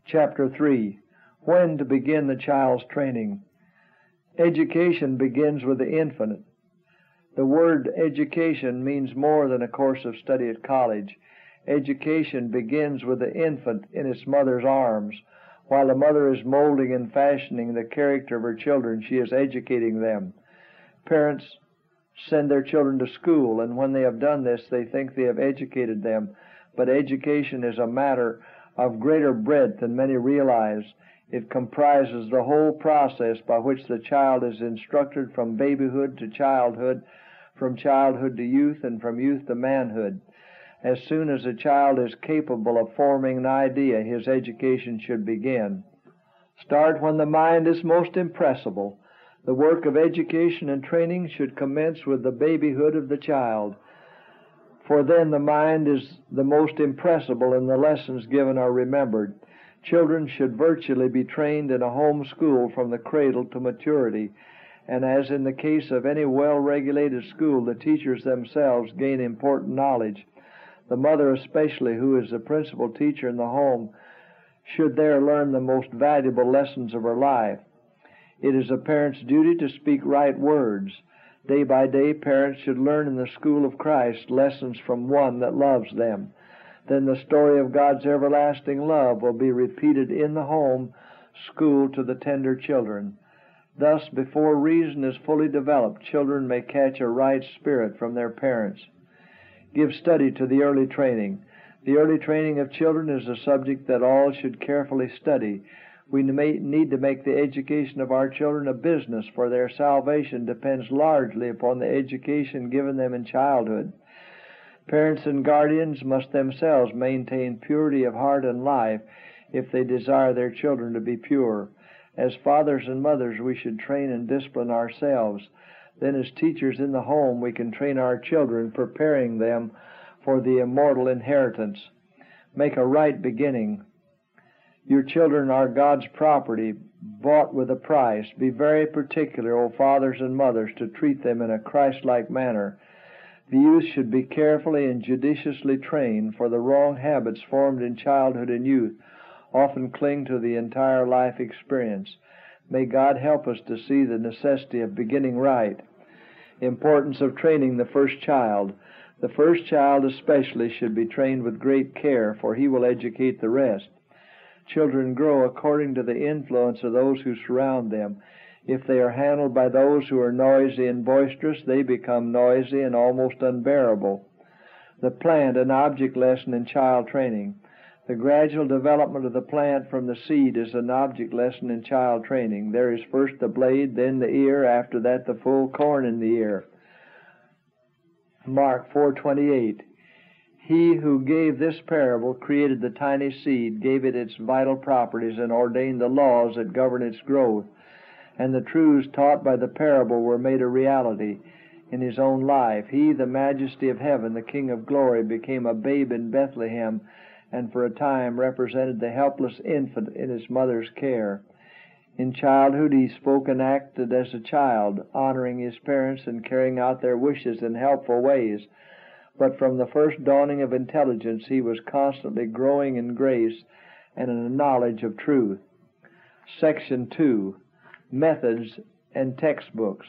Chapter 3. When to begin the child's training. Education begins with the infant. The word education means more than a course of study at college. Education begins with the infant in its mother's arms. While the mother is molding and fashioning the character of her children, she is educating them. Parents send their children to school, and when they have done this, they think they have educated them. But education is a matter of greater breadth than many realize. It comprises the whole process by which the child is instructed from babyhood to childhood, from childhood to youth, and from youth to manhood. As soon as a child is capable of forming an idea, his education should begin. Start when the mind is most impressible. The work of education and training should commence with the babyhood of the child, for then the mind is the most impressible and the lessons given are remembered. Children should virtually be trained in a home school from the cradle to maturity, and as in the case of any well-regulated school, the teachers themselves gain important knowledge. The mother especially, who is the principal teacher in the home, should there learn the most valuable lessons of her life. It is a parent's duty to speak right words. Day by day, parents should learn in the school of Christ lessons from one that loves them. Then the story of God's everlasting love will be repeated in the home school to the tender children. Thus, before reason is fully developed, children may catch a right spirit from their parents. Give study to the early training. The early training of children is a subject that all should carefully study. We need to make the education of our children a business, for their salvation depends largely upon the education given them in childhood. Parents and guardians must themselves maintain purity of heart and life if they desire their children to be pure. As fathers and mothers, we should train and discipline ourselves. Then as teachers in the home, we can train our children, preparing them for the immortal inheritance. Make a right beginning. Your children are God's property, bought with a price. Be very particular, O fathers and mothers, to treat them in a Christ-like manner. The youth should be carefully and judiciously trained, for the wrong habits formed in childhood and youth often cling to the entire life experience. May God help us to see the necessity of beginning right. Importance of training the first child. The first child especially should be trained with great care, for he will educate the rest. Children grow according to the influence of those who surround them. If they are handled by those who are noisy and boisterous, they become noisy and almost unbearable. The plant, an object lesson in child training. The gradual development of the plant from the seed is an object lesson in child training. There is first the blade, then the ear, after that the full corn in the ear. Mark 4:28. He who gave this parable created the tiny seed, gave it its vital properties, and ordained the laws that govern its growth. And the truths taught by the parable were made a reality in his own life. He, the majesty of heaven, the King of glory, became a babe in Bethlehem, and for a time represented the helpless infant in his mother's care. In childhood he spoke and acted as a child, honoring his parents and carrying out their wishes in helpful ways. But from the first dawning of intelligence he was constantly growing in grace and in a knowledge of truth. Section 2. Methods and Textbooks.